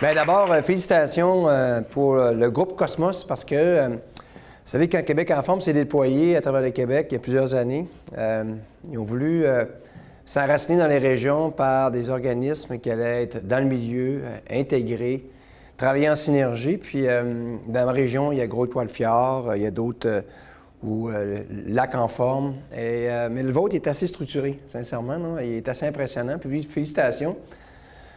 Bien, d'abord, félicitations pour le groupe Cosmos parce que, vous savez, quand Québec en forme s'est déployé à travers le Québec il y a plusieurs années, ils ont voulu s'enraciner dans les régions par des organismes qui allaient être dans le milieu, intégrés, travailler en synergie. Puis, dans ma région, il y a Gros-Étoile-Fjord, il y a d'autres où Lac en forme. Mais le vôtre est assez structuré, sincèrement. Non? Il est assez impressionnant. Puis, félicitations.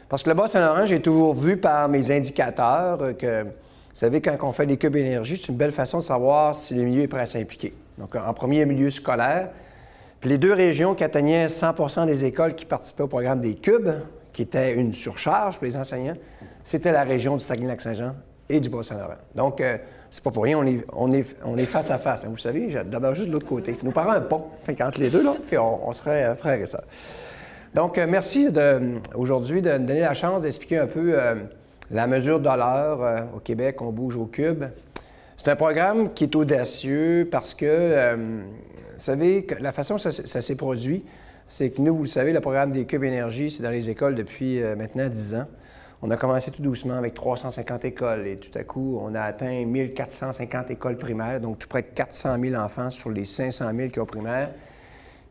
Parce que le Bas-Saint-Laurent, j'ai toujours vu par mes indicateurs que, vous savez, quand on fait des cubes énergie, c'est une belle façon de savoir si le milieu est prêt à s'impliquer. Donc, en premier, le milieu scolaire. Puis les deux régions qui atteignaient 100 des écoles qui participaient au programme des cubes, qui était une surcharge pour les enseignants, c'était la région du Saguenay-Lac-Saint-Jean et du Bas-Saint-Laurent. Donc, c'est pas pour rien, on est face à face. Hein, vous savez, d'abord juste de l'autre côté. Ça nous paraît un pont. Fait entre les deux, là, puis on serait frères et sœurs. Donc, merci aujourd'hui de me donner la chance d'expliquer un peu la mesure de l'heure. Au Québec, on bouge au cube. C'est un programme qui est audacieux parce que, vous savez, la façon dont ça s'est produit, c'est que nous, vous le savez, le programme des cubes énergie, c'est dans les écoles depuis maintenant 10 ans. On a commencé tout doucement avec 350 écoles et tout à coup, on a atteint 1450 écoles primaires, donc tout près de 400 000 enfants sur les 500 000 qui ont primaire,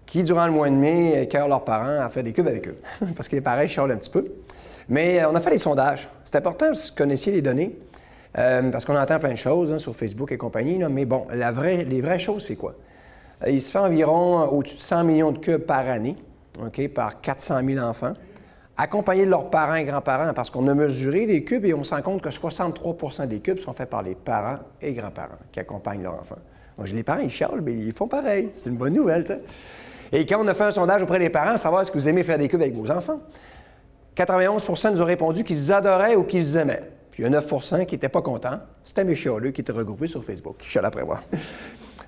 qui, durant le mois de mai, écœurent leurs parents à faire des cubes avec eux, parce que les parents chialent un petit peu. Mais on a fait des sondages. C'est important que vous connaissiez les données, parce qu'on entend plein de choses sur Facebook et compagnie, là, mais bon, les vraies choses, c'est quoi? Il se fait environ au-dessus de 100 millions de cubes par année, OK, par 400 000 enfants, accompagnés de leurs parents et grands-parents, parce qu'on a mesuré les cubes et on se rend compte que 63 des cubes sont faits par les parents et grands-parents qui accompagnent leurs enfants. Donc, les parents, ils chialent, mais ils font pareil. C'est une bonne nouvelle, tu sais. Et quand on a fait un sondage auprès des parents, savoir est-ce que vous aimez faire des cubes avec vos enfants, 91 nous ont répondu qu'ils adoraient ou qu'ils aimaient. Puis il y a 9 qui n'étaient pas contents. C'était mes chialeux qui étaient regroupés sur Facebook, qui chialent après moi.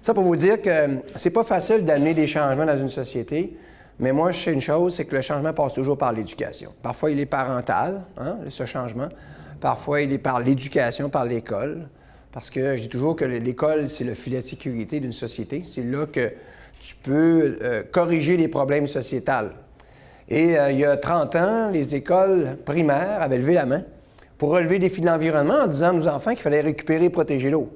Ça pour vous dire que c'est pas facile d'amener des changements dans une société, mais moi, je sais une chose, c'est que le changement passe toujours par l'éducation. Parfois, il est parental, hein, ce changement. Parfois, il est par l'éducation, par l'école. Parce que je dis toujours que l'école, c'est le filet de sécurité d'une société. C'est là que tu peux corriger les problèmes sociétals. Et il y a 30 ans, les écoles primaires avaient levé la main pour relever les défis de l'environnement en disant à nos enfants qu'il fallait récupérer et protéger l'eau.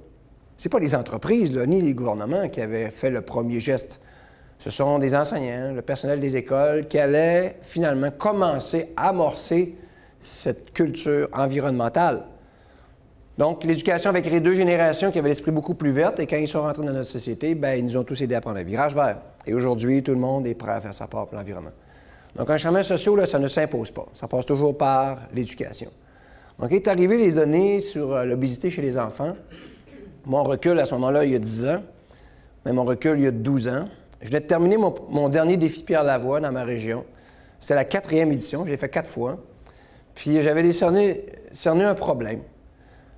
Ce n'est pas les entreprises, là, ni les gouvernements qui avaient fait le premier geste. Ce sont des enseignants, le personnel des écoles qui allaient finalement commencer à amorcer cette culture environnementale. Donc, l'éducation avec les deux générations qui avaient l'esprit beaucoup plus vert, et quand ils sont rentrés dans notre société, bien, ils nous ont tous aidés à prendre un virage vert. Et aujourd'hui, tout le monde est prêt à faire sa part pour l'environnement. Donc, un changement social, là, ça ne s'impose pas. Ça passe toujours par l'éducation. Donc, il est arrivé les données sur l'obésité chez les enfants. Mon recul, à ce moment-là, il y a 10 ans, mais mon recul, il y a 12 ans. Je venais de terminer mon dernier défi Pierre Lavoie dans ma région. C'était la 4e édition, je l'ai fait 4 fois. Puis, j'avais décerné un problème.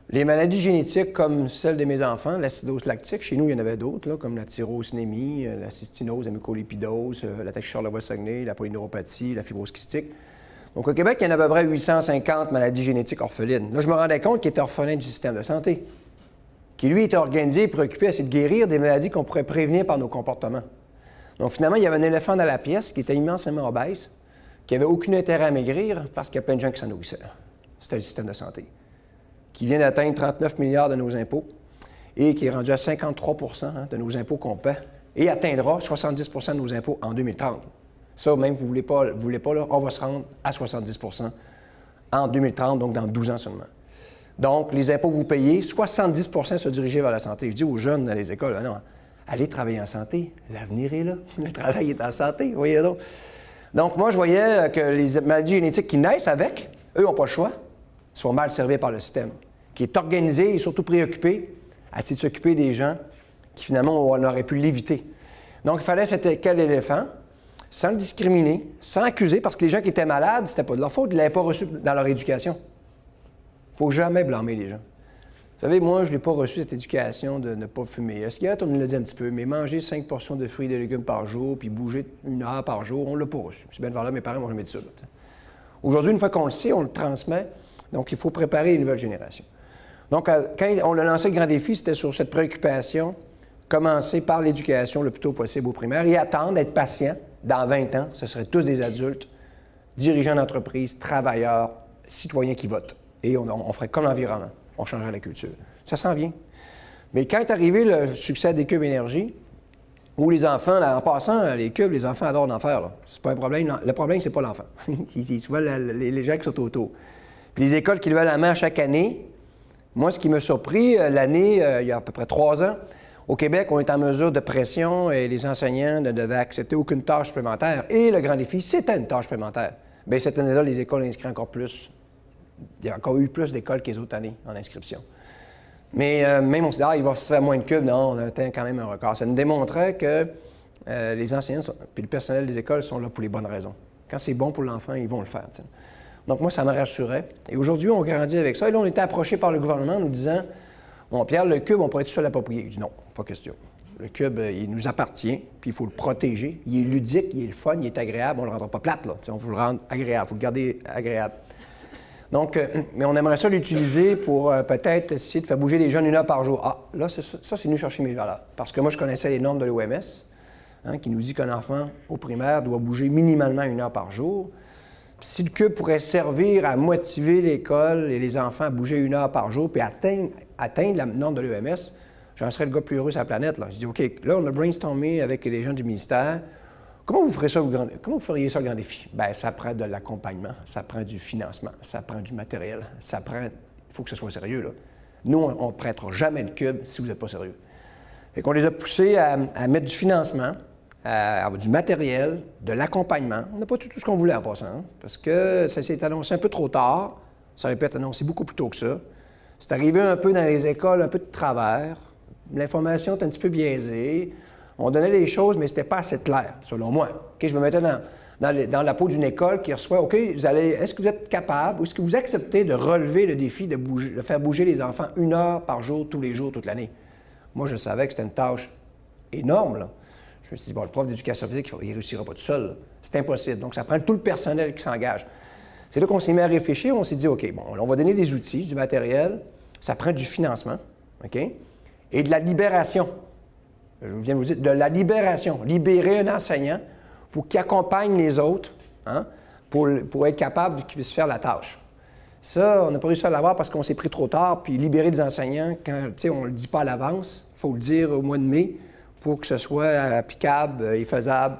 Les maladies génétiques comme celles de mes enfants, l'acidose lactique, chez nous, il y en avait d'autres, là, comme la tyrosinémie, la cystinose, la mucolipidose, la Charlevoix-Saguenay, la polyneuropathie, la fibrose kystique. Donc, au Québec, il y en a à peu près 850 maladies génétiques orphelines. Là, je me rendais compte qu'il était orphelin du système de santé, qui, lui, était organisé et préoccupé à essayer de guérir des maladies qu'on pourrait prévenir par nos comportements. Donc, finalement, il y avait un éléphant dans la pièce qui était immensément obèse, qui n'avait aucun intérêt à maigrir parce qu'il y a plein de gens qui s'en nourrissaient. C'était le système de santé, qui vient d'atteindre 39 milliards de nos impôts et qui est rendu à 53 de nos impôts qu'on paie et atteindra 70 de nos impôts en 2030. Ça, même, vous ne voulez pas, là, on va se rendre à 70 en 2030, donc dans 12 ans seulement. Donc, les impôts que vous payez, 70 se diriger vers la santé. Je dis aux jeunes dans les écoles, non, allez travailler en santé, l'avenir est là, le travail est en santé, voyez donc. Donc, moi, je voyais que les maladies génétiques qui naissent avec, eux n'ont pas le choix, sont mal servis par le système, qui est organisé et surtout préoccupé à essayer de s'occuper des gens qui, finalement, on aurait pu l'éviter. Donc, il fallait cet quel éléphant, sans le discriminer, sans accuser, parce que les gens qui étaient malades, c'était pas de leur faute, ils ne l'avaient pas reçu dans leur éducation. Il ne faut jamais blâmer les gens. Vous savez, moi, je n'ai pas reçu cette éducation de ne pas fumer. Est-ce qu'il y a, on me l'a dit un petit peu, mais manger 5 portions de fruits et de légumes par jour, puis bouger 1 heure par jour, on ne l'a pas reçu. C'est bien de voir là, mes parents m'ont jamais dit ça. Aujourd'hui, une fois qu'on le sait, on le transmet. Donc, il faut préparer les nouvelles générations. Donc, quand on a lancé le grand défi, c'était sur cette préoccupation, commencer par l'éducation le plus tôt possible au primaire et attendre, être patient. Dans 20 ans, ce seraient tous des adultes, dirigeants d'entreprise, travailleurs, citoyens qui votent. et on ferait comme l'environnement. On changerait la culture. Ça s'en vient. Mais quand est arrivé le succès des cubes énergie, où les enfants, là, en passant, les cubes, les enfants adorent en faire. C'est pas un problème. Le problème, c'est pas l'enfant. C'est souvent les gens qui sont autour. Puis les écoles qui lèvent la main chaque année, moi, ce qui m'a surpris, l'année, il y a à peu près 3 ans, au Québec, on est en mesure de pression et les enseignants ne devaient accepter aucune tâche supplémentaire. Et le grand défi, c'était une tâche supplémentaire. Bien, cette année-là, les écoles ont inscrit encore plus. Il y a encore eu plus d'écoles que les autres années en inscription. Mais même on se dit, il va se faire moins de cubes. Non, on a atteint quand même un record. Ça nous démontrait que les enseignants et le personnel des écoles sont là pour les bonnes raisons. Quand c'est bon pour l'enfant, ils vont le faire. T'sais. Donc moi, ça me rassurait. Et aujourd'hui, on grandit avec ça. Et là, on était approché par le gouvernement nous disant, bon, Pierre, le cube, on pourrait être tout seul l'approprier. Je dis non, pas question. Le cube, il nous appartient, puis il faut le protéger. Il est ludique, il est le fun, il est agréable. On ne le rendra pas plate, là. T'sais, on veut le rendre agréable, il faut le garder agréable. Donc, mais on aimerait ça l'utiliser pour peut-être essayer de faire bouger les jeunes 1 heure par jour. Ah, là, ça, c'est venu chercher mes valeurs. Parce que moi, je connaissais les normes de l'OMS, qui nous dit qu'un enfant au primaire doit bouger minimalement 1 heure par jour. Puis si le cube pourrait servir à motiver l'école et les enfants à bouger 1 heure par jour puis atteindre la norme de l'OMS, j'en serais le gars le plus heureux sur la planète. Là. Je dis, OK, là, on a brainstormé avec les gens du ministère. Comment vous feriez ça le grand défi? Bien, ça prend de l'accompagnement, ça prend du financement, ça prend du matériel, il faut que ce soit sérieux, là. Nous, on ne prêtera jamais le cube si vous n'êtes pas sérieux. Fait qu'on les a poussés à mettre du financement, à avoir du matériel, de l'accompagnement. On n'a pas tout ce qu'on voulait en passant, parce que ça s'est annoncé un peu trop tard. Ça aurait pu être annoncé beaucoup plus tôt que ça. C'est arrivé un peu dans les écoles, un peu de travers. L'information est un petit peu biaisée. On donnait les choses, mais ce n'était pas assez clair, selon moi. Okay, je me mettais dans la peau d'une école qui reçoit, OK, est-ce que vous êtes capable ou est-ce que vous acceptez de relever le défi de faire bouger les enfants 1 heure par jour, tous les jours, toute l'année? Moi, je savais que c'était une tâche énorme, là. Je me suis dit, bon, le prof d'éducation physique, il ne réussira pas tout seul. C'est impossible. Donc, ça prend tout le personnel qui s'engage. C'est là qu'on s'est mis à réfléchir. On s'est dit, OK, bon, on va donner des outils, du matériel. Ça prend du financement, OK? Et de la libération. Je viens de vous dire, de la libération. Libérer un enseignant pour qu'il accompagne les autres, pour être capable qu'il puisse faire la tâche. Ça, on n'a pas réussi à l'avoir parce qu'on s'est pris trop tard, puis libérer des enseignants, quand on ne le dit pas à l'avance, il faut le dire au mois de mai pour que ce soit applicable et faisable.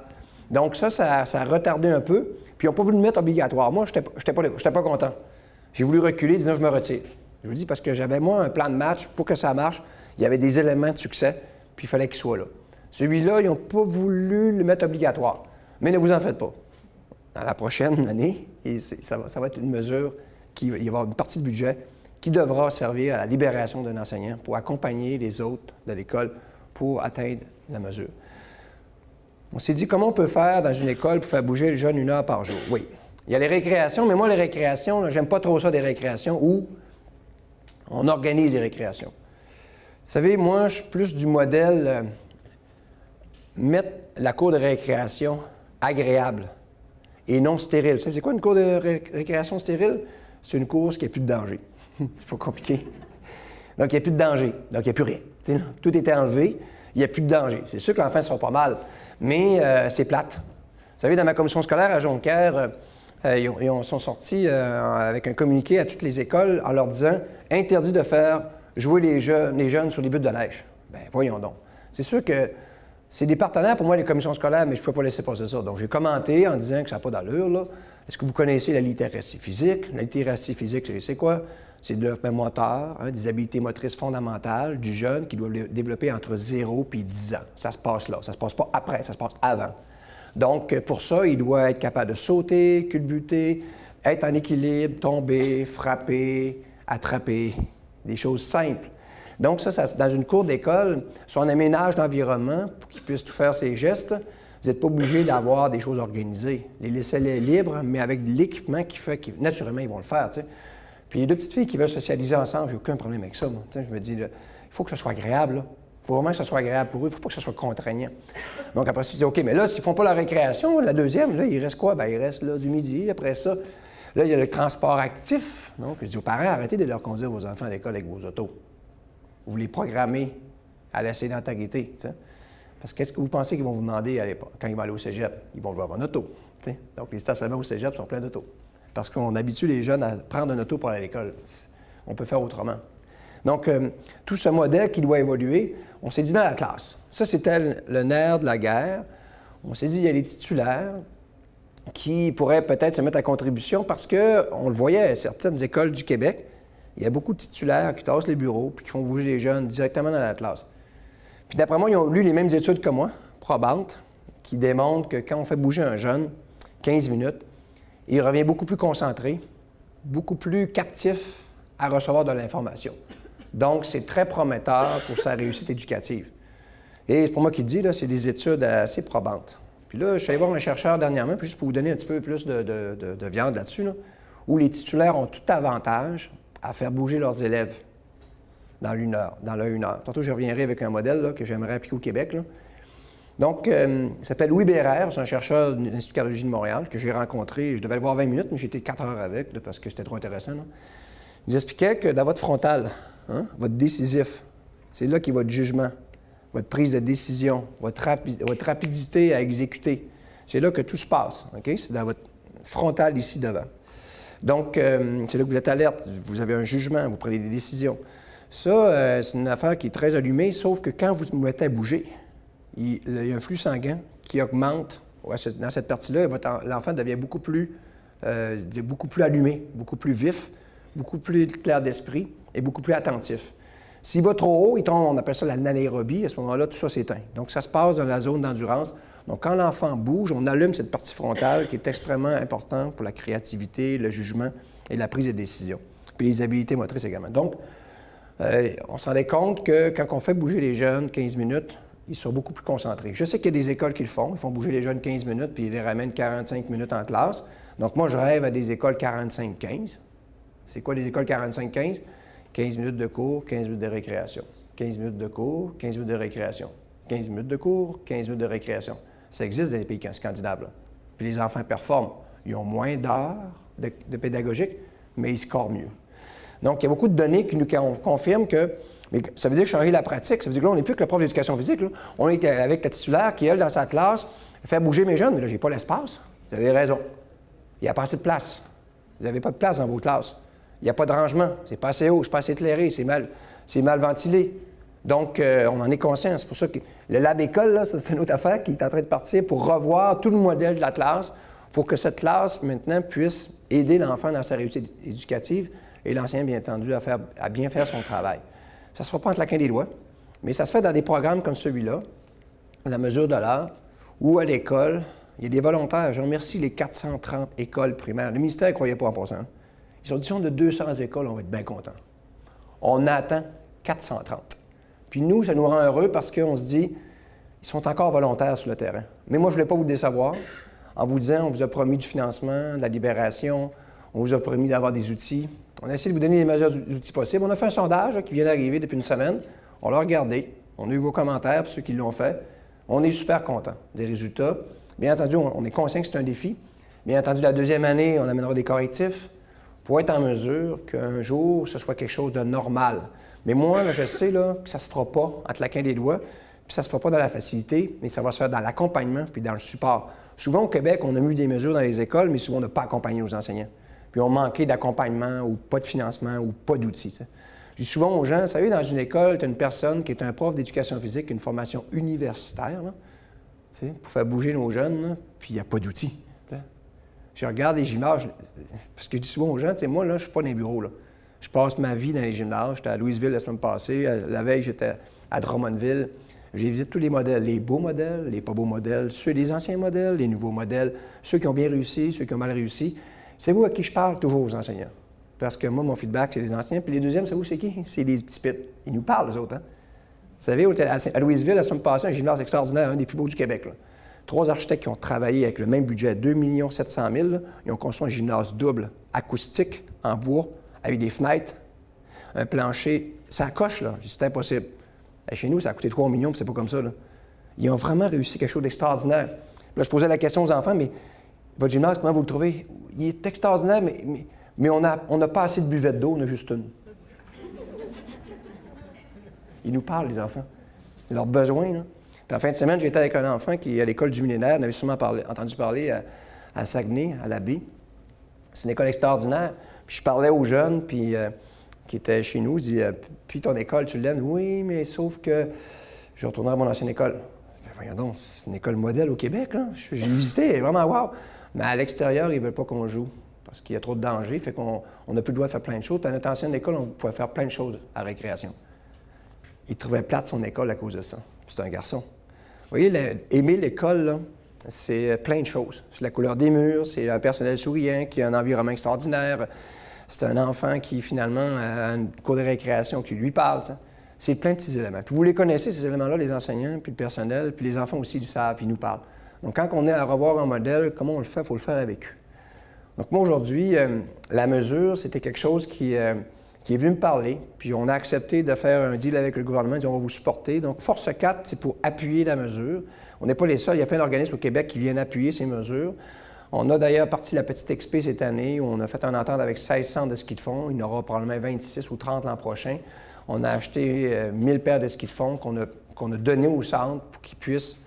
Donc ça a retardé un peu, puis ils n'ont pas voulu le mettre obligatoire. Moi, je n'étais pas content. J'ai voulu reculer, disant je me retire. Je vous dis parce que j'avais, moi, un plan de match pour que ça marche. Il y avait des éléments de succès, puis il fallait qu'il soit là. Celui-là, ils n'ont pas voulu le mettre obligatoire. Mais ne vous en faites pas. Dans la prochaine année, ça va être une mesure il va y avoir une partie du budget qui devra servir à la libération d'un enseignant pour accompagner les autres de l'école pour atteindre la mesure. On s'est dit, comment on peut faire dans une école pour faire bouger les jeunes 1 heure par jour? Oui. Il y a les récréations, mais moi, les récréations, j'aime pas trop ça des récréations où on organise les récréations. Vous savez, moi, je suis plus du modèle mettre la cour de récréation agréable et non stérile. Vous savez, c'est quoi une cour de récréation stérile? C'est une course qui n'a plus de danger. C'est pas compliqué. Donc, il n'y a plus de danger. Donc, il n'y a plus rien. T'sais, tout était enlevé. Il n'y a plus de danger. C'est sûr que l'enfant ne sera pas mal, mais c'est plate. Vous savez, dans ma commission scolaire à Jonquière, ils sont sortis avec un communiqué à toutes les écoles en leur disant « Interdit de faire jouer les jeunes sur les buttes de neige. » Bien, voyons donc. C'est sûr que c'est des partenaires pour moi, les commissions scolaires, mais je ne peux pas laisser passer ça. Donc, j'ai commenté en disant que ça n'a pas d'allure, là. Est-ce que vous connaissez la littératie physique? La littératie physique, c'est quoi? C'est le développement moteur, des habiletés motrices fondamentales du jeune qui doit développer entre 0 et 10 ans. Ça se passe là. Ça ne se passe pas après, ça se passe avant. Donc, pour ça, il doit être capable de sauter, culbuter, être en équilibre, tomber, frapper, attraper. Des choses simples. Donc, ça dans une cour d'école, si on aménage l'environnement pour qu'ils puissent tout faire ces gestes, vous n'êtes pas obligé d'avoir des choses organisées. Les laissez-les libres, mais avec de l'équipement qui fait que, naturellement, ils vont le faire. T'sais. Puis les deux petites filles qui veulent socialiser ensemble, j'ai aucun problème avec ça. Moi. Je me dis, il faut que ce soit agréable. Il faut vraiment que ce soit agréable pour eux. Il ne faut pas que ce soit contraignant. Donc après ça, tu dis, OK, mais là, s'ils ne font pas la récréation, la deuxième, là, il reste quoi? Bien, il reste là, du midi. Après ça, là, il y a le transport actif. Donc, je dis aux parents, arrêtez de leur conduire vos enfants à l'école avec vos autos. Vous les programmez à la sédentarité. T'sais. Parce qu'est-ce que vous pensez qu'ils vont vous demander quand ils vont aller au cégep? Ils vont le voir en auto. T'sais. Donc, les stationnements au cégep sont pleins d'autos. parce qu'on habitue les jeunes à prendre un auto pour aller à l'école. On peut faire autrement. Donc, tout ce modèle qui doit évoluer, on s'est dit dans la classe. Ça, c'était le nerf de la guerre. On s'est dit, il y a les titulaires qui pourraient peut-être se mettre à contribution parce qu'on le voyait à certaines écoles du Québec, il y a beaucoup de titulaires qui tassent les bureaux puis qui font bouger les jeunes directement dans la classe. Puis d'après moi, ils ont lu les mêmes études que moi, probantes, qui démontrent que quand on fait bouger un jeune 15 minutes, il revient beaucoup plus concentré, beaucoup plus captif à recevoir de l'information. Donc, c'est très prometteur pour sa réussite éducative. Et c'est pour moi qui le dis, là, c'est des études assez probantes. Puis là, je suis allé voir un chercheur dernièrement, puis juste pour vous donner un petit peu plus de viande là-dessus, là, où les titulaires ont tout avantage à faire bouger leurs élèves dans le 1 heure. Tantôt, je reviendrai avec un modèle là, que j'aimerais appliquer au Québec. Là. Donc, il s'appelle Louis Bérère, c'est un chercheur de l'Institut de cardiologie de Montréal que j'ai rencontré. Je devais le voir 20 minutes, mais j'ai été 4 heures avec là, parce que c'était trop intéressant. Là. Il nous expliquait que dans votre frontal, votre décisif, c'est là qu'est votre jugement, votre prise de décision, votre rapidité à exécuter. C'est là que tout se passe. Okay? C'est dans votre frontal ici devant. Donc, c'est là que vous êtes alerte, vous avez un jugement, vous prenez des décisions. Ça, c'est une affaire qui est très allumée, sauf que quand vous vous mettez à bouger, il y a un flux sanguin qui augmente. Ouais, dans cette partie-là, l'enfant devient beaucoup plus allumé, beaucoup plus vif, beaucoup plus clair d'esprit et beaucoup plus attentif. S'il va trop haut, il tombe, on appelle ça l'anaérobie. À ce moment-là, tout ça s'éteint. Donc, ça se passe dans la zone d'endurance. Donc, quand l'enfant bouge, on allume cette partie frontale qui est extrêmement importante pour la créativité, le jugement et la prise de décision. Puis les habiletés motrices également. Donc, on se rendait compte que quand on fait bouger les jeunes 15 minutes, ils sont beaucoup plus concentrés. Je sais qu'il y a des écoles qui le font. Ils font bouger les jeunes 15 minutes puis ils les ramènent 45 minutes en classe. Donc, moi, je rêve à des écoles 45-15. C'est quoi les écoles 45-15? 15 minutes de cours, 15 minutes de récréation. 15 minutes de cours, 15 minutes de récréation. 15 minutes de cours, 15 minutes de récréation. Ça existe dans les pays scandinaves. Là. Puis les enfants performent. Ils ont moins d'heures de pédagogique, mais ils scorent mieux. Donc, il y a beaucoup de données qui nous confirment que... Mais ça veut dire changer la pratique. Ça veut dire que là, on n'est plus que le prof d'éducation physique. Là. On est avec la titulaire qui, elle, dans sa classe, fait bouger mes jeunes. Mais là, j'ai pas l'espace. Vous avez raison. Il n'y a pas assez de place. Vous n'avez pas de place dans vos classes. Il n'y a pas de rangement. C'est pas assez haut, c'est pas assez éclairé, c'est mal ventilé. Donc, on en est conscient. C'est pour ça que le lab école, là, c'est une autre affaire qui est en train de partir pour revoir tout le modèle de la classe pour que cette classe, maintenant, puisse aider l'enfant dans sa réussite éducative et l'enseignant, bien entendu, à bien faire son travail. Ça ne se fera pas en claquant des doigts, mais ça se fait dans des programmes comme celui-là, la mesure de l'heure, ou à l'école, il y a des volontaires. Je remercie les 430 écoles primaires. Le ministère ne croyait pas en passant. Ils ont dit, si on a 200 écoles, on va être bien contents. On attend 430. Puis nous, ça nous rend heureux parce qu'on se dit, ils sont encore volontaires sur le terrain. Mais moi, je ne voulais pas vous décevoir en vous disant, on vous a promis du financement, de la libération, on vous a promis d'avoir des outils. On a essayé de vous donner les meilleurs outils possibles. On a fait un sondage là, qui vient d'arriver depuis une semaine. On l'a regardé. On a eu vos commentaires pour ceux qui l'ont fait. On est super contents des résultats. Bien entendu, on est conscient que c'est un défi. Bien entendu, la deuxième année, on amènera des correctifs pour être en mesure qu'un jour, ce soit quelque chose de normal. Mais moi, là, je sais là, que ça ne se fera pas en claquant des doigts, puis ça ne se fera pas dans la facilité, mais ça va se faire dans l'accompagnement puis dans le support. Souvent, au Québec, on a mis des mesures dans les écoles, mais souvent, on n'a pas accompagné nos enseignants. Puis on manquait d'accompagnement ou pas de financement ou pas d'outils. T'sais. Je dis souvent aux gens, vous savez, dans une école, tu as une personne qui est un prof d'éducation physique, une formation universitaire, là, pour faire bouger nos jeunes, là, puis il n'y a pas d'outils. Je regarde les gymnases, parce que je dis souvent aux gens, moi, là, je ne suis pas dans les bureaux. Là. Je passe ma vie dans les gymnases. J'étais à Louisville la semaine passée. La veille, j'étais à Drummondville. J'ai visité tous les modèles, les beaux modèles, les pas beaux modèles, ceux des anciens modèles, les nouveaux modèles, ceux qui ont bien réussi, ceux qui ont mal réussi. C'est vous à qui je parle? Toujours aux enseignants. Parce que moi, mon feedback, c'est les anciens. Puis les deuxièmes, c'est vous, c'est qui? C'est les petits pits. Ils nous parlent, les autres. Hein? Vous savez, à Louisville, la semaine passée, un gymnase extraordinaire, un des plus beaux du Québec. Là. 3 architectes qui ont travaillé avec le même budget, 2 700 000 là, ils ont construit un gymnase double, acoustique, en bois, avec des fenêtres, un plancher. Ça coche, là. C'est impossible. Et chez nous, ça a coûté 3 millions, puis c'est pas comme ça. Là. Ils ont vraiment réussi quelque chose d'extraordinaire. Là, je posais la question aux enfants, mais votre gymnase, comment vous le trouvez? Il est extraordinaire, mais on n'a pas assez de buvette d'eau, on a juste une. Ils nous parlent, les enfants. Leurs besoins, là. Puis en fin de semaine, j'étais avec un enfant qui est à l'école du millénaire, on avait sûrement entendu parler à Saguenay, à la baie. C'est une école extraordinaire. Puis je parlais aux jeunes, puis qui étaient chez nous, je dis puis ton école, tu l'aimes? Oui, mais sauf que je retournerai à mon ancienne école. Voyons donc, c'est une école modèle au Québec, là. J'ai visité, elle est vraiment wow. Mais à l'extérieur, ils ne veulent pas qu'on joue parce qu'il y a trop de danger, fait qu'on n'a plus le droit de faire plein de choses. Puis à notre ancienne école, on pouvait faire plein de choses à récréation. Il trouvait plate son école à cause de ça. C'est un garçon. Vous voyez, aimer l'école, là, c'est plein de choses. C'est la couleur des murs, c'est un personnel souriant qui a un environnement extraordinaire. C'est un enfant qui, finalement, a une cour de récréation qui lui parle. T'sais. C'est plein de petits éléments. Puis vous les connaissez, ces éléments-là, les enseignants, puis le personnel, puis les enfants aussi, ils le savent, puis ils nous parlent. Donc, quand on est à revoir un modèle, comment on le fait? Il faut le faire avec eux. Donc, moi, aujourd'hui, la mesure, c'était quelque chose qui est venu me parler, puis on a accepté de faire un deal avec le gouvernement, ils disent, on va vous supporter. Donc, Force 4, c'est pour appuyer la mesure. On n'est pas les seuls, il y a plein d'organismes au Québec qui viennent appuyer ces mesures. On a d'ailleurs parti la petite XP cette année, où on a fait un entente avec 16 centres de ski de fond. Il y en aura probablement 26 ou 30 l'an prochain. On a acheté 1000 paires de skis de fond qu'on a donné au centre pour qu'ils puissent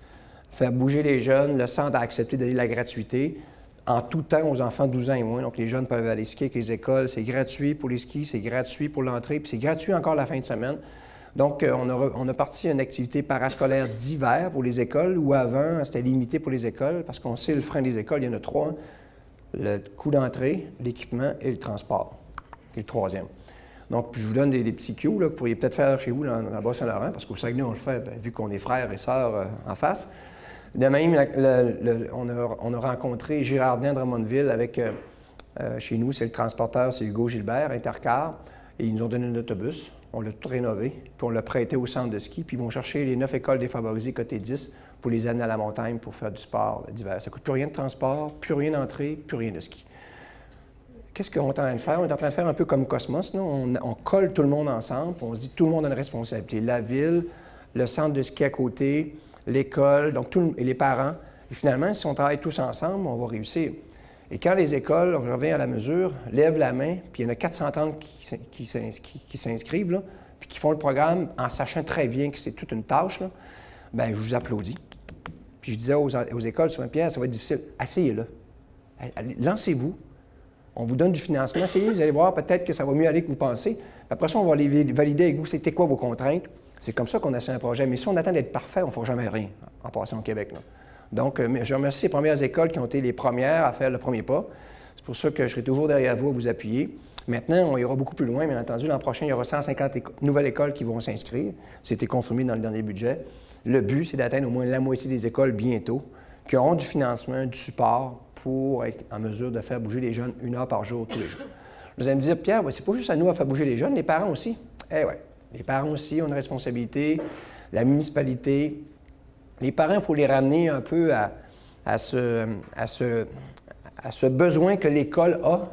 faire bouger les jeunes. Le centre a accepté de donner la gratuité en tout temps aux enfants de 12 ans et moins. Donc, les jeunes peuvent aller skier avec les écoles. C'est gratuit pour les skis, c'est gratuit pour l'entrée, puis c'est gratuit encore la fin de semaine. Donc, on a parti une activité parascolaire d'hiver pour les écoles, où avant, c'était limité pour les écoles, parce qu'on sait le frein des écoles, il y en a 3. Le coût d'entrée, l'équipement et le transport, qui est le 3e. Donc, je vous donne des petits cues là, que vous pourriez peut-être faire chez vous dans la Bas-Saint-Laurent, parce qu'au Saguenay, on le fait, bien, vu qu'on est frères et sœurs en face. De même, on a rencontré Girardin de Drummondville avec, chez nous, c'est le transporteur, c'est Hugo Gilbert, Intercar, et ils nous ont donné un autobus. On l'a tout rénové, puis on l'a prêté au centre de ski, puis ils vont chercher les 9 écoles défavorisées côté 10 pour les amener à la montagne pour faire du sport d'hiver. Ça ne coûte plus rien de transport, plus rien d'entrée, plus rien de ski. Qu'est-ce qu'on est en train de faire? On est en train de faire un peu comme Cosmos. On colle tout le monde ensemble, puis on se dit tout le monde a une responsabilité. La ville, le centre de ski à côté, l'école, donc et les parents. Et finalement, si on travaille tous ensemble, on va réussir. Et quand les écoles, je reviens à la mesure, lèvent la main, puis il y en a 430 qui s'inscrivent, là, puis qui font le programme en sachant très bien que c'est toute une tâche, là, bien, je vous applaudis. Puis je disais aux écoles, souvent, Pierre, ça va être difficile. Asseyez-le. Lancez-vous. On vous donne du financement. Essayez, vous allez voir, peut-être que ça va mieux aller que vous pensez. Puis après ça, on va les valider avec vous. C'était quoi vos contraintes? C'est comme ça qu'on essaie un projet. Mais si on attend d'être parfait, on ne fera jamais rien en passant au Québec. Là. Donc, je remercie les premières écoles qui ont été les premières à faire le premier pas. C'est pour ça que je serai toujours derrière vous à vous appuyer. Maintenant, on ira beaucoup plus loin, bien entendu. L'an prochain, il y aura 150 nouvelles écoles qui vont s'inscrire. C'était confirmé dans le dernier budget. Le but, c'est d'atteindre au moins la moitié des écoles bientôt, qui auront du financement, du support pour être en mesure de faire bouger les jeunes 1 heure par jour, tous les jours. Vous allez me dire, Pierre, c'est pas juste à nous à faire bouger les jeunes, les parents aussi. Eh oui, les parents aussi ont une responsabilité, la municipalité. Les parents, il faut les ramener un peu à ce besoin que l'école a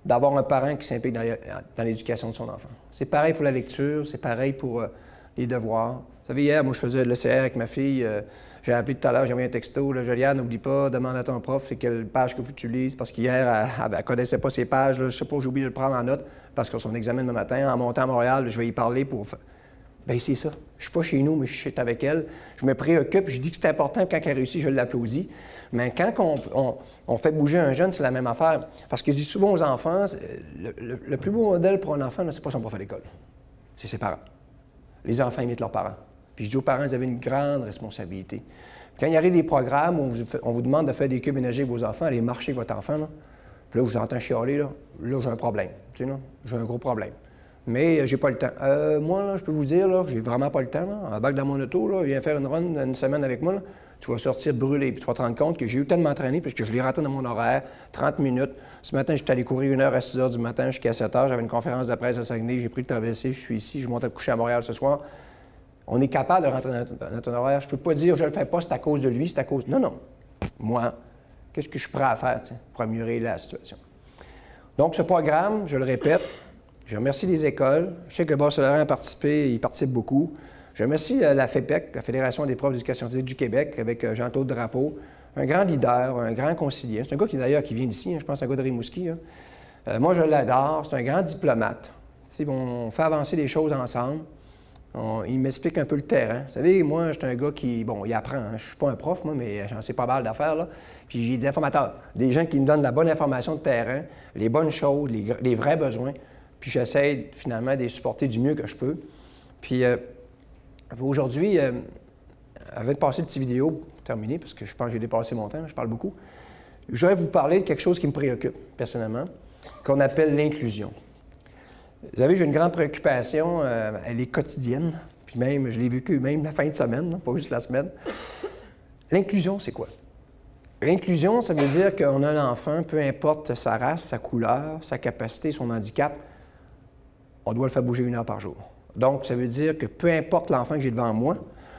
d'avoir un parent qui s'implique dans l'éducation de son enfant. C'est pareil pour la lecture, c'est pareil pour les devoirs. Vous savez, hier, moi, je faisais de l'ECR avec ma fille. J'ai appelé tout à l'heure, j'ai envoyé un texto. Là, Juliane, n'oublie pas, demande à ton prof c'est quelle page que tu lises. Parce qu'hier, elle ne connaissait pas ces pages. Là, je ne sais pas, j'ai oublié de le prendre en note. Parce que son examen de matin, en montant à Montréal, je vais y parler pour... Bien, c'est ça. Je ne suis pas chez nous, mais je suis avec elle. Je me préoccupe, je dis que c'est important, puis quand elle réussit, je l'applaudis. Mais quand on fait bouger un jeune, c'est la même affaire. Parce que je dis souvent aux enfants, le plus beau modèle pour un enfant, ce n'est pas son prof à l'école. C'est ses parents. Les enfants imitent leurs parents. Puis je dis aux parents, vous avez une grande responsabilité. Quand il y arrive des programmes où on vous demande de faire des cubes énergétiques avec vos enfants, aller marcher avec votre enfant, là, puis là, je vous entends chialer, là j'ai un problème. Tu sais, là, j'ai un gros problème. Mais j'ai pas le temps. Moi, là, je peux vous dire, là, j'ai vraiment pas le temps. Là. En bac dans mon auto, là, viens faire une run une semaine avec moi. Là. Tu vas sortir brûlé. Puis tu vas te rendre compte que j'ai eu le temps de m'entraîner parce que je l'ai rentré dans mon horaire, 30 minutes. Ce matin, j'étais allé courir 1 heure à 6 heures du matin jusqu'à 7 heures. J'avais une conférence de presse à Saguenay. J'ai pris le traversé. Je suis ici. Je monte à coucher à Montréal ce soir. On est capable de rentrer dans notre horaire. Je ne peux pas dire je ne le fais pas, c'est à cause de lui, c'est à cause... Non, non. Moi, qu'est-ce que je suis prêt à faire pour améliorer la situation? Donc, ce programme, je le répète, je remercie les écoles. Je sais que le Bas-Saint-Laurent a participé, il participe beaucoup. Je remercie la FEPEC, la Fédération des profs d'éducation physique du Québec, avec Jean-Claude Drapeau, un grand leader, un grand conciliant. C'est un gars qui, d'ailleurs, qui vient d'ici, je pense, c'est un gars de Rimouski. Moi, je l'adore, c'est un grand diplomate. On fait avancer les choses ensemble. Il m'explique un peu le terrain. Vous savez, moi, je suis un gars qui, bon, il apprend. Je ne suis pas un prof, moi, mais j'en sais pas mal d'affaires, là. Puis j'ai des informateurs, des gens qui me donnent la bonne information de terrain, les bonnes choses, les vrais besoins. Puis j'essaie finalement de les supporter du mieux que je peux. Puis aujourd'hui, avant de passer le petit vidéo, terminé, parce que je pense que j'ai dépassé mon temps, je parle beaucoup, je voudrais vous parler de quelque chose qui me préoccupe personnellement, qu'on appelle l'inclusion. Vous savez, j'ai une grande préoccupation, elle est quotidienne, puis même, je l'ai vécu même la fin de semaine, pas juste la semaine. L'inclusion, c'est quoi? L'inclusion, ça veut dire qu'on a un enfant, peu importe sa race, sa couleur, sa capacité, son handicap, on doit le faire bouger 1 heure par jour. Donc, ça veut dire que peu importe l'enfant que j'ai devant moi,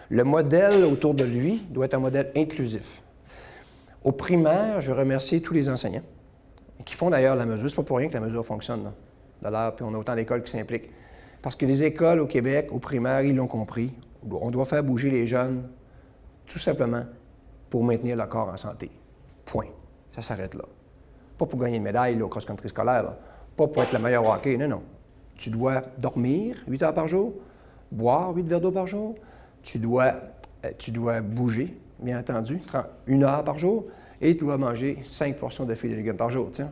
le modèle autour de lui doit être un modèle inclusif. Au primaire, je remercie tous les enseignants qui font d'ailleurs la mesure. C'est pas pour rien que la mesure fonctionne, là. D'ailleurs, puis on a autant d'écoles qui s'impliquent. Parce que les écoles au Québec, au primaire, ils l'ont compris. On doit faire bouger les jeunes, tout simplement, pour maintenir leur corps en santé. Point. Ça s'arrête là. Pas pour gagner une médaille là, au cross-country scolaire, là. Pas pour être le meilleur au hockey, non, non. Tu dois dormir 8 heures par jour, boire 8 verres d'eau par jour, tu dois bouger, bien entendu, 1 heure par jour, et tu dois manger 5 portions de fruits et légumes par jour. Tiens.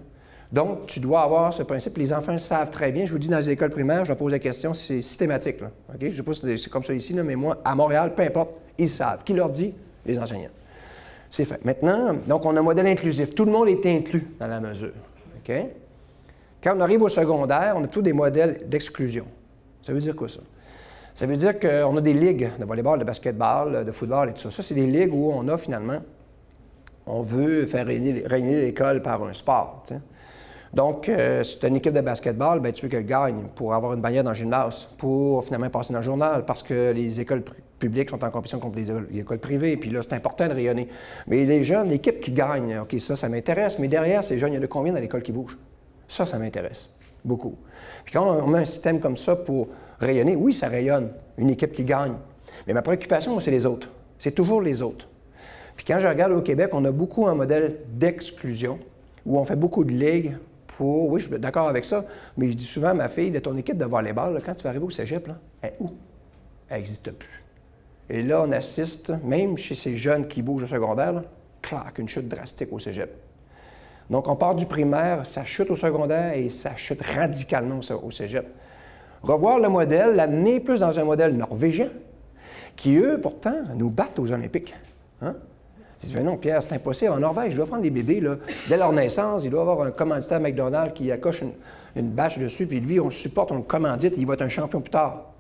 Donc, tu dois avoir ce principe. Les enfants le savent très bien. Je vous dis, dans les écoles primaires, je leur pose la question, c'est systématique. Là. Okay? Je ne sais pas si c'est comme ça ici, là, mais moi, à Montréal, peu importe, ils savent. Qui leur dit? Les enseignants. C'est fait. Maintenant, donc, on a un modèle inclusif. Tout le monde est inclus dans la mesure. Okay? Quand on arrive au secondaire, on a plutôt des modèles d'exclusion. Ça veut dire quoi, ça? Ça veut dire qu'on a des ligues de volleyball, de basketball, de football et tout ça. Ça, c'est des ligues où on a finalement, on veut faire régner l'école par un sport. T'sais. Donc, si tu as une équipe de basketball, bien, tu veux qu'elle gagne pour avoir une bannière dans le gymnase, pour finalement passer dans le journal, parce que les écoles publiques sont en compétition contre les écoles privées, puis là, c'est important de rayonner. Mais les jeunes, l'équipe qui gagne, OK, ça m'intéresse, mais derrière, ces jeunes, il y en a combien dans l'école qui bougent? Ça m'intéresse beaucoup. Puis quand on met un système comme ça pour rayonner, oui, ça rayonne, une équipe qui gagne. Mais ma préoccupation, moi, c'est les autres. C'est toujours les autres. Puis quand je regarde au Québec, on a beaucoup un modèle d'exclusion, où on fait beaucoup de ligues pour... Oui, je suis d'accord avec ça, mais je dis souvent à ma fille, de ton équipe de volleyball, là, quand tu vas arriver au cégep, là, elle est où? Elle n'existe plus. Et là, on assiste, même chez ces jeunes qui bougent au secondaire, là, clac, une chute drastique au cégep. Donc, on part du primaire, ça chute au secondaire et ça chute radicalement au cégep. Revoir le modèle, l'amener plus dans un modèle norvégien, qui, eux, pourtant, nous battent aux Olympiques. Hein? Ils disent, mais non, Pierre, c'est impossible. En Norvège, je dois prendre des bébés, là, dès leur naissance, il doit avoir un commanditaire McDonald's qui accoche une bâche dessus, puis lui, on le supporte, on le commandite, et il va être un champion plus tard.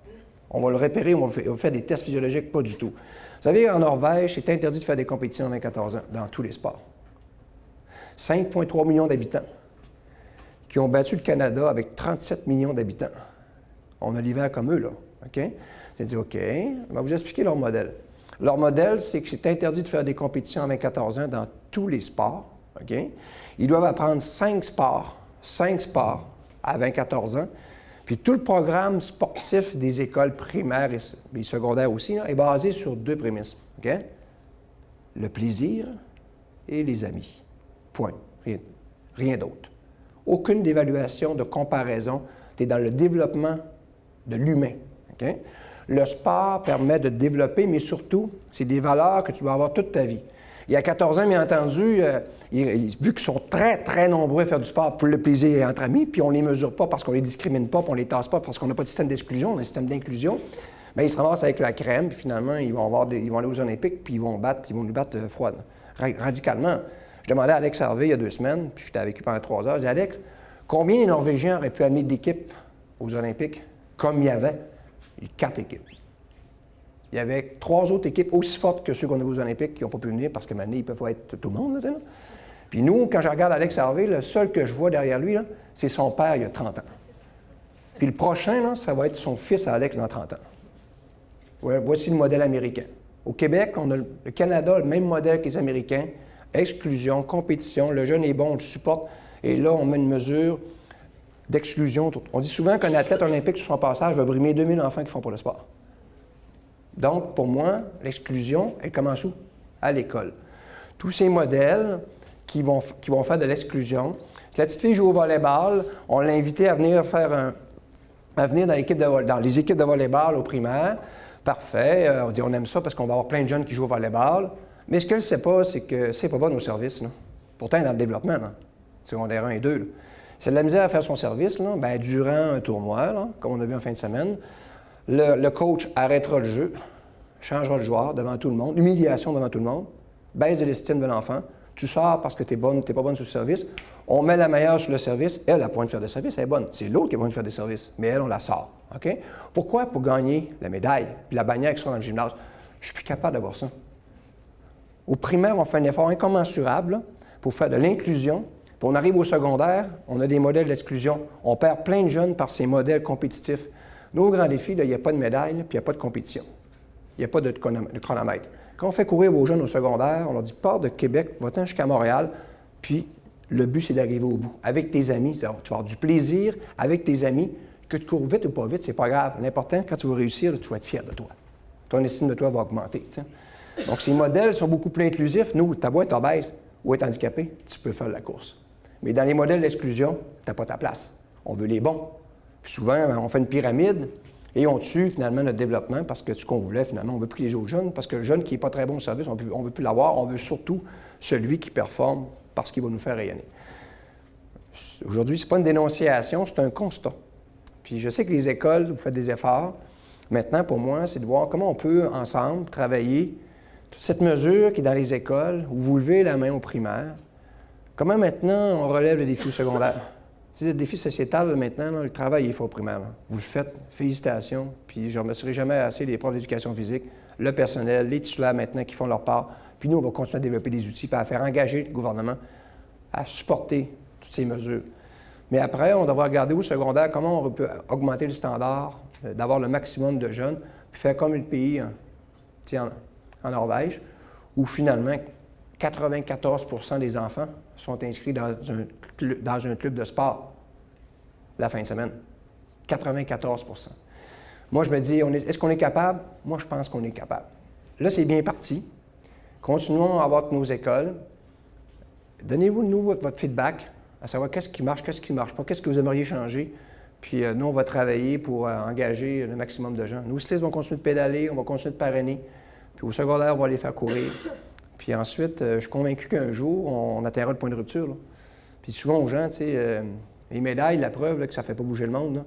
On va le repérer, on va faire des tests physiologiques, pas du tout. Vous savez, en Norvège, c'est interdit de faire des compétitions à 14 ans, dans tous les sports. 5,3 millions d'habitants qui ont battu le Canada avec 37 millions d'habitants. On a l'hiver comme eux, là. OK? C'est dit, OK, on va vous expliquer leur modèle. Leur modèle, c'est que c'est interdit de faire des compétitions à 14 ans dans tous les sports. OK? Ils doivent apprendre 5 sports à 14 ans. Puis tout le programme sportif des écoles primaires et secondaires aussi là, est basé sur 2 prémices. OK? Le plaisir et les amis. Point. Rien d'autre. Aucune d'évaluation, de comparaison. Tu es dans le développement de l'humain. Okay? Le sport permet de développer, mais surtout, c'est des valeurs que tu vas avoir toute ta vie. Il y a 14 ans, bien entendu, vu qu'ils sont très, très nombreux à faire du sport pour le plaisir entre amis, puis on ne les mesure pas parce qu'on ne les discrimine pas, puis on ne les tasse pas parce qu'on n'a pas de système d'exclusion, on a un système d'inclusion, bien, ils se ramassent avec la crème, puis finalement, ils vont aller aux Olympiques, puis ils vont nous battre froid, radicalement. Je demandais à Alex Harvey il y a 2 semaines, puis j'étais avec lui pendant 3 heures, je disais, Alex, combien les Norvégiens auraient pu amener d'équipes aux Olympiques comme il y avait 4 équipes? Il y avait 3 autres équipes aussi fortes que ceux qu'on a aux Olympiques qui n'ont pas pu venir parce que maintenant, ils peuvent être tout le monde. Là. Puis nous, quand je regarde Alex Harvey, le seul que je vois derrière lui, c'est son père il y a 30 ans. Puis le prochain, là, ça va être son fils à Alex dans 30 ans. Ouais, voici le modèle américain. Au Québec, on a le Canada a le même modèle que les Américains. Exclusion, compétition, le jeune est bon, on le supporte. Et là, on met une mesure d'exclusion. On dit souvent qu'un athlète olympique sur son passage va brimer 2000 enfants qui font pas le sport. Donc, pour moi, l'exclusion, elle commence où? À l'école. Tous ces modèles qui vont faire de l'exclusion. Si la petite fille joue au volleyball, on l'a invitée à venir faire à venir dans les équipes de volleyball au primaire. Parfait. On dit on aime ça parce qu'on va avoir plein de jeunes qui jouent au volleyball. Mais ce qu'elle ne sait pas, c'est que c'est pas bon nos services. Là. Pourtant, elle est dans le développement, là. Secondaire 1 et 2. Là. Si elle a de la misère à faire son service, là, bien, durant un tournoi, là, comme on a vu en fin de semaine, le coach arrêtera le jeu, changera le joueur devant tout le monde, humiliation devant tout le monde, baisse de l'estime de l'enfant. Tu sors parce que tu n'es pas bonne sur le service. On met la meilleure sur le service. Elle a point de faire des services, elle est bonne. C'est l'autre qui a point de faire des services, mais elle, on la sort. OK? Pourquoi? Pour gagner la médaille, puis la bannière qui sera dans le gymnase. Je suis plus capable d'avoir ça. Au primaire, on fait un effort incommensurable là, pour faire de l'inclusion. Puis on arrive au secondaire, on a des modèles d'exclusion. On perd plein de jeunes par ces modèles compétitifs. Nos grands défis, il n'y a pas de médaille, puis il n'y a pas de compétition. Il n'y a pas de chronomètre. Quand on fait courir vos jeunes au secondaire, on leur dit « pars de Québec, va-t'en jusqu'à Montréal », puis le but, c'est d'arriver au bout. Avec tes amis, tu vas avoir du plaisir avec tes amis. Que tu cours vite ou pas vite, c'est pas grave. L'important, quand tu vas réussir, tu vas être fier de toi. Ton estime de toi va augmenter. T'sais. Donc, ces modèles sont beaucoup plus inclusifs. Nous, ta boîte obèse ou être handicapé, tu peux faire la course. Mais dans les modèles d'exclusion, tu n'as pas ta place. On veut les bons. Puis souvent, on fait une pyramide et on tue finalement notre développement parce que ce qu'on voulait, finalement, on ne veut plus les autres jeunes. Parce que le jeune qui n'est pas très bon au service, on ne veut plus l'avoir. On veut surtout celui qui performe parce qu'il va nous faire rayonner. Aujourd'hui, ce n'est pas une dénonciation, c'est un constat. Puis je sais que les écoles, vous faites des efforts. Maintenant, pour moi, c'est de voir comment on peut, ensemble, travailler toute cette mesure qui est dans les écoles, où vous levez la main au primaire. Comment maintenant on relève le défi au secondaire? C'est le défi sociétal, maintenant, là, le travail il faut au primaire. Là. Vous le faites, félicitations. Puis je ne remercierai jamais assez les profs d'éducation physique, le personnel, les titulaires maintenant qui font leur part. Puis nous, on va continuer à développer des outils, puis à faire engager le gouvernement à supporter toutes ces mesures. Mais après, on devra regarder au secondaire comment on peut augmenter le standard, d'avoir le maximum de jeunes, puis faire comme le pays en Norvège, où finalement 94 % des enfants sont inscrits dans un club de sport la fin de semaine. 94 %. Moi, je me dis, est-ce qu'on est capable? Moi, je pense qu'on est capable. Là, c'est bien parti. Continuons à avoir nos écoles. Donnez-nous votre feedback, à savoir qu'est-ce qui marche pas, qu'est-ce que vous aimeriez changer. Puis nous, on va travailler pour engager le maximum de gens. Nous, CILIS, vont continuer de pédaler, on va continuer de parrainer. Puis au secondaire, on va les faire courir. Puis ensuite, je suis convaincu qu'un jour, on atteindra le point de rupture. Là. Puis souvent aux gens, tu sais, les médailles, la preuve là, que ça ne fait pas bouger le monde. Là.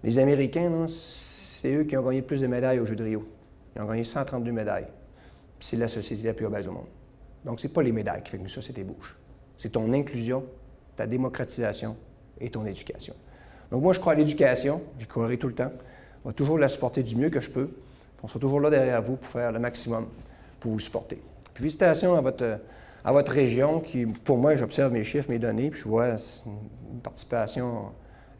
Les Américains, là, c'est eux qui ont gagné plus de médailles aux Jeux de Rio. Ils ont gagné 132 médailles. Puis c'est la société la plus obèse au monde. Donc, ce n'est pas les médailles qui font que une société bouge. C'est ton inclusion, ta démocratisation et ton éducation. Donc, moi, je crois à l'éducation. J'y croirai tout le temps. Je vais toujours la supporter du mieux que je peux. On sera toujours là derrière vous pour faire le maximum pour vous supporter. Puis, félicitations à votre région qui, pour moi, j'observe mes chiffres, mes données, puis je vois une participation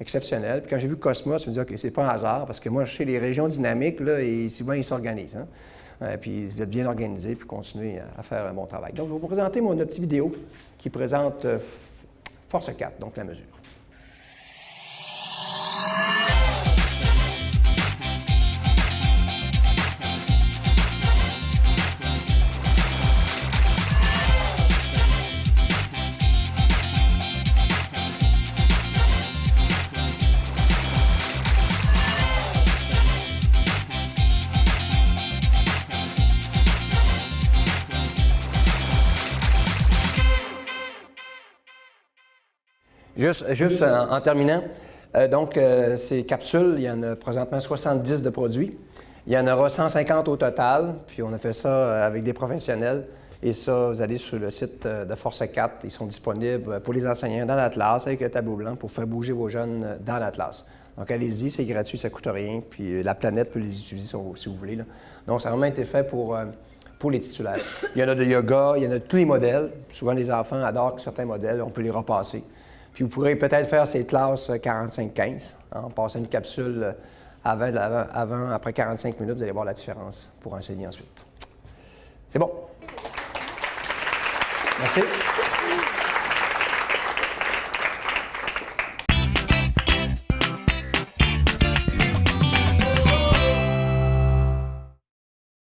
exceptionnelle. Puis quand j'ai vu Cosmos, je me dis, OK, c'est pas un hasard, parce que moi, je sais les régions dynamiques, là, et souvent, ils s'organisent. Hein? Puis vous êtes bien organisés, puis continuez à faire un bon travail. Donc, je vais vous présenter notre petite vidéo qui présente Force 4, donc la mesure. Juste en terminant, ces capsules, il y en a présentement 70 de produits. Il y en aura 150 au total, puis on a fait ça avec des professionnels. Et ça, vous allez sur le site de Force 4, ils sont disponibles pour les enseignants dans l'Atlas avec le tableau blanc pour faire bouger vos jeunes dans l'Atlas. Donc allez-y, c'est gratuit, ça ne coûte rien, puis la planète peut les utiliser si vous voulez. Là. Donc ça a vraiment été fait pour les titulaires. Il y en a de yoga, il y en a de tous les modèles. Souvent, les enfants adorent certains modèles, on peut les repasser. Puis vous pourrez peut-être faire ces classes 45-15, en passant une capsule avant, après 45 minutes, vous allez voir la différence pour enseigner ensuite. C'est bon. Merci.